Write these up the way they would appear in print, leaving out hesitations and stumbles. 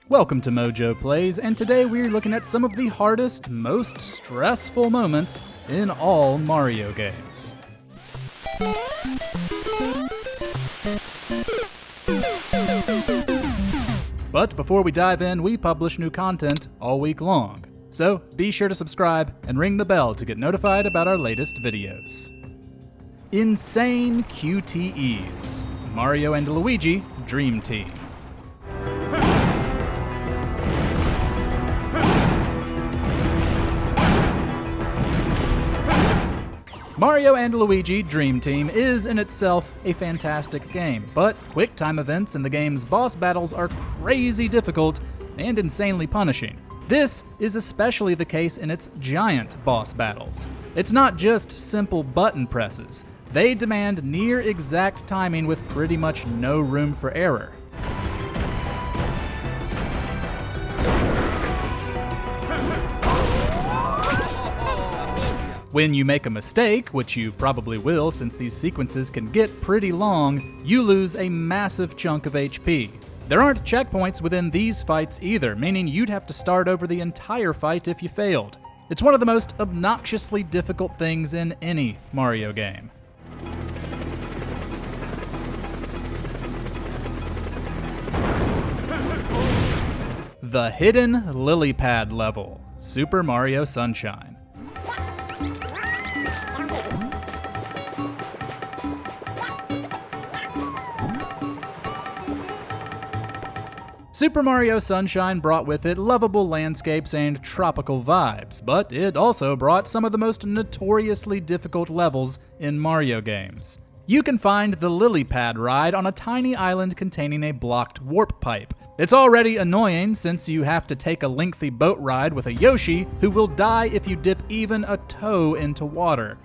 Welcome to MojoPlays, and today we're looking at some of the hardest, most stressful moments in all Mario games. But before we dive in, we publish new content all week long. So be sure to subscribe and ring the bell to get notified about our latest videos. Insane QTEs. Mario and Luigi Dream Team. Mario and Luigi Dream Team is in itself a fantastic game, but quicktime events in the game's boss battles are crazy difficult and insanely punishing. This is especially the case in its giant boss battles. It's not just simple button presses. They demand near exact timing with pretty much no room for error. When you make a mistake, which you probably will since these sequences can get pretty long, you lose a massive chunk of HP. There aren't checkpoints within these fights either, meaning you'd have to start over the entire fight if you failed. It's one of the most obnoxiously difficult things in any Mario game. The Hidden Lily Pad level, Super Mario Sunshine. Super Mario Sunshine brought with it lovable landscapes and tropical vibes, but it also brought some of the most notoriously difficult levels in Mario games. You can find the Lily Pad ride on a tiny island containing a blocked warp pipe. It's already annoying since you have to take a lengthy boat ride with a Yoshi who will die if you dip even a toe into water.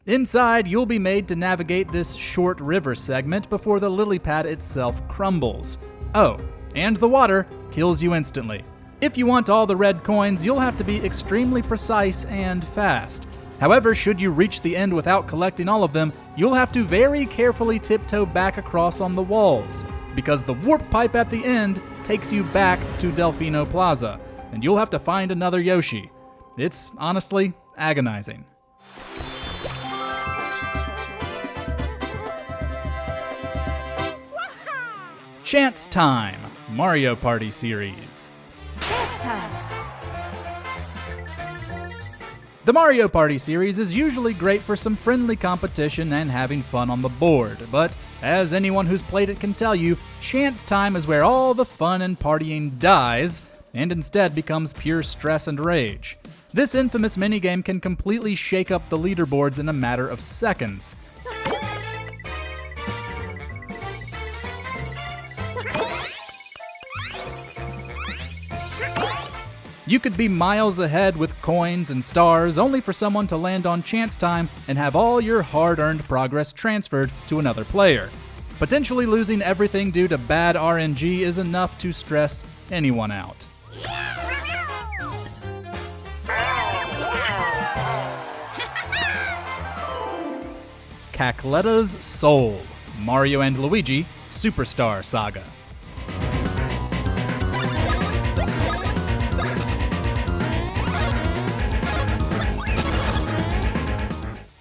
Inside, you'll be made to navigate this short river segment before the lily pad itself crumbles. Oh, and the water kills you instantly. If you want all the red coins, you'll have to be extremely precise and fast. However, should you reach the end without collecting all of them, you'll have to very carefully tiptoe back across on the walls, because the warp pipe at the end takes you back to Delfino Plaza, and you'll have to find another Yoshi. It's honestly agonizing. Chance Time, Mario Party series. Chance Time. The Mario Party series is usually great for some friendly competition and having fun on the board, but as anyone who's played it can tell you, Chance Time is where all the fun and partying dies, and instead becomes pure stress and rage. This infamous minigame can completely shake up the leaderboards in a matter of seconds. You could be miles ahead with coins and stars, only for someone to land on Chance Time and have all your hard-earned progress transferred to another player. Potentially losing everything due to bad RNG is enough to stress anyone out. Cackletta's Soul, Mario and Luigi Superstar Saga.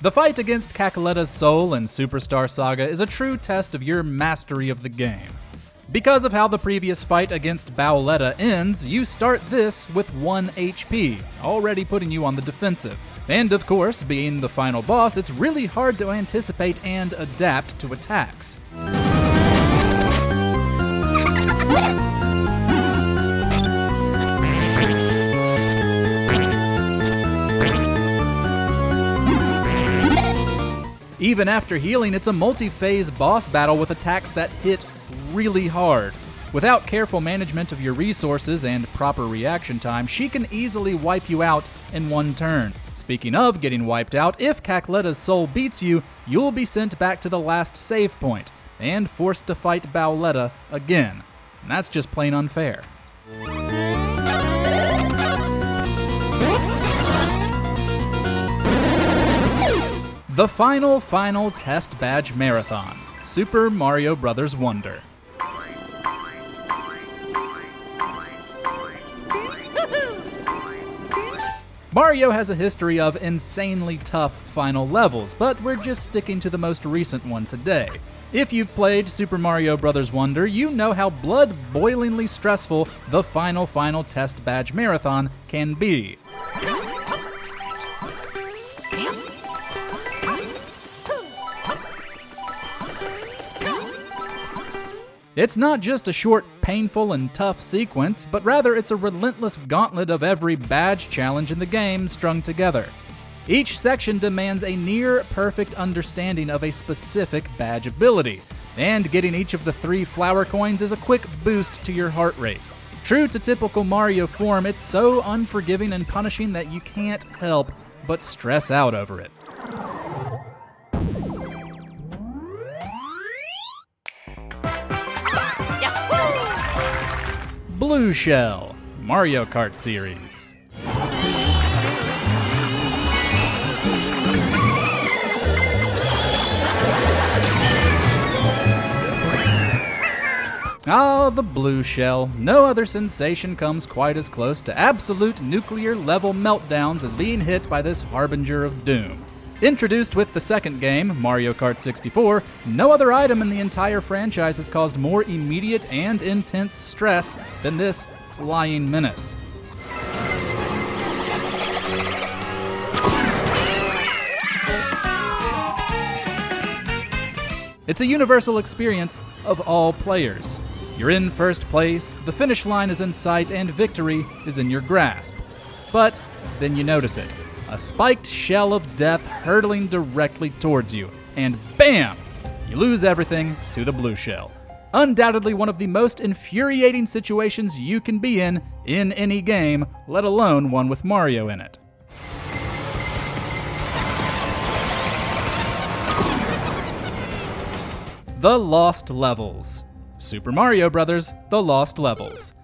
The fight against Cackletta's Soul in Superstar Saga is a true test of your mastery of the game. Because of how the previous fight against Bowletta ends, you start this with 1 HP, already putting you on the defensive. And of course, being the final boss, it's really hard to anticipate and adapt to attacks. Even after healing, it's a multi-phase boss battle with attacks that hit really hard. Without careful management of your resources and proper reaction time, she can easily wipe you out in one turn. Speaking of getting wiped out, if Cackletta's Soul beats you, you'll be sent back to the last save point and forced to fight Bowletta again. And that's just plain unfair. The final test badge marathon, Super Mario Bros. Wonder. Mario has a history of insanely tough final levels, but we're just sticking to the most recent one today. If you've played Super Mario Bros. Wonder, you know how blood-boilingly stressful the final test badge marathon can be. It's not just a short, painful, and tough sequence, but rather it's a relentless gauntlet of every badge challenge in the game strung together. Each section demands a near-perfect understanding of a specific badge ability, and getting each of the 3 flower coins is a quick boost to your heart rate. True to typical Mario form, it's so unforgiving and punishing that you can't help but stress out over it. Blue Shell, Mario Kart series. Ah, the blue shell. No other sensation comes quite as close to absolute nuclear-level meltdowns as being hit by this harbinger of doom. Introduced with the second game, Mario Kart 64, no other item in the entire franchise has caused more immediate and intense stress than this flying menace. It's a universal experience of all players. You're in first place, the finish line is in sight, and victory is in your grasp. But then you notice it. A spiked shell of death hurtling directly towards you, and BAM! You lose everything to the blue shell. Undoubtedly one of the most infuriating situations you can be in any game, let alone one with Mario in it. The Lost Levels. Super Mario Bros. The Lost Levels.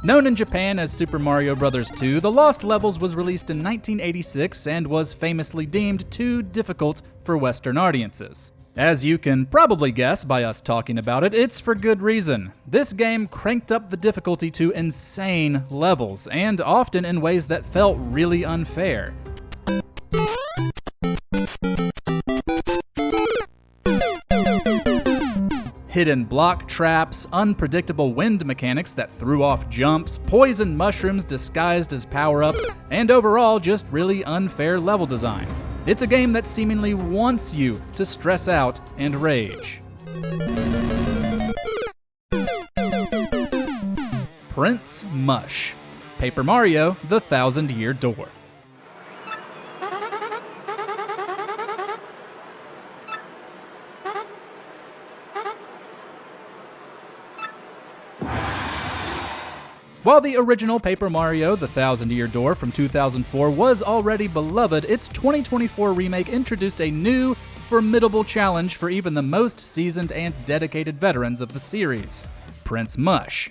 Known in Japan as Super Mario Bros. 2, The Lost Levels was released in 1986 and was famously deemed too difficult for Western audiences. As you can probably guess by us talking about it, it's for good reason. This game cranked up the difficulty to insane levels, and often in ways that felt really unfair. Hidden block traps, unpredictable wind mechanics that threw off jumps, poison mushrooms disguised as power-ups, and overall just really unfair level design. It's a game that seemingly wants you to stress out and rage. Prince Mush, Paper Mario: The Thousand-Year Door. While the original Paper Mario: The Thousand-Year Door from 2004 was already beloved, its 2024 remake introduced a new, formidable challenge for even the most seasoned and dedicated veterans of the series: Prince Mush.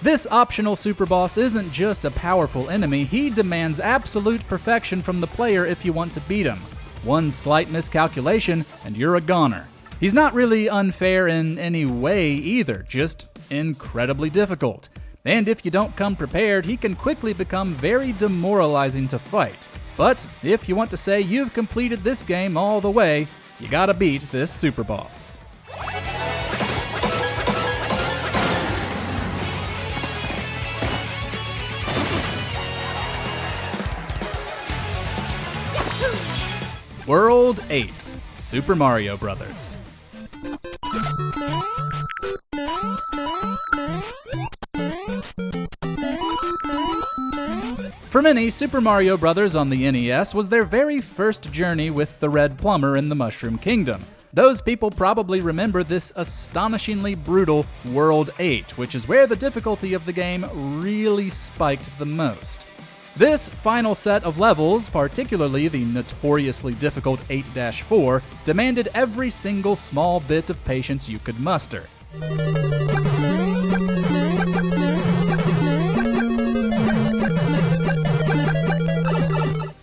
This optional super boss isn't just a powerful enemy, he demands absolute perfection from the player if you want to beat him. One slight miscalculation, and you're a goner. He's not really unfair in any way either, just incredibly difficult. And if you don't come prepared, he can quickly become very demoralizing to fight. But if you want to say you've completed this game all the way, you gotta beat this super boss. World 8, Super Mario Bros. For many, Super Mario Bros. On the NES was their very first journey with the Red Plumber in the Mushroom Kingdom. Those people probably remember this astonishingly brutal World 8, which is where the difficulty of the game really spiked the most. This final set of levels, particularly the notoriously difficult 8-4, demanded every single small bit of patience you could muster.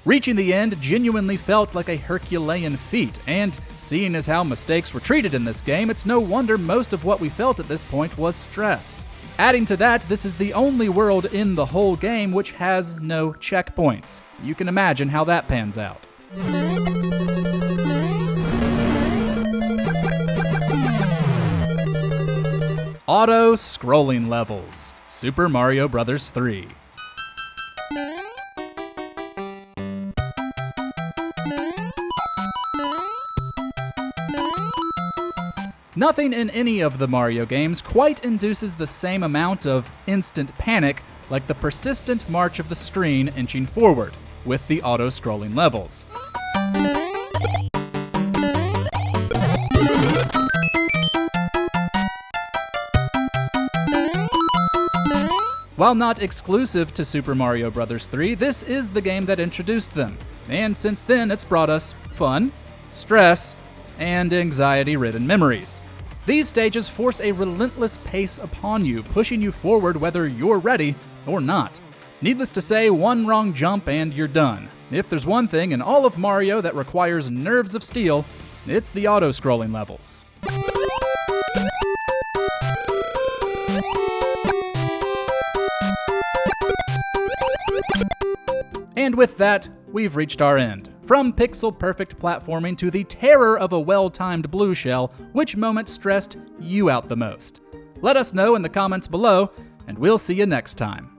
Reaching the end genuinely felt like a Herculean feat, and seeing as how mistakes were treated in this game, it's no wonder most of what we felt at this point was stress. Adding to that, this is the only world in the whole game which has no checkpoints. You can imagine how that pans out. Auto-scrolling levels. Super Mario Bros. 3. Nothing in any of the Mario games quite induces the same amount of instant panic like the persistent march of the screen inching forward with the auto-scrolling levels. While not exclusive to Super Mario Bros. 3, this is the game that introduced them, and since then it's brought us fun, stress, and anxiety-ridden memories. These stages force a relentless pace upon you, pushing you forward whether you're ready or not. Needless to say, one wrong jump and you're done. If there's one thing in all of Mario that requires nerves of steel, it's the auto-scrolling levels. And with that, we've reached our end. From pixel-perfect platforming to the terror of a well-timed blue shell, which moment stressed you out the most? Let us know in the comments below, and we'll see you next time.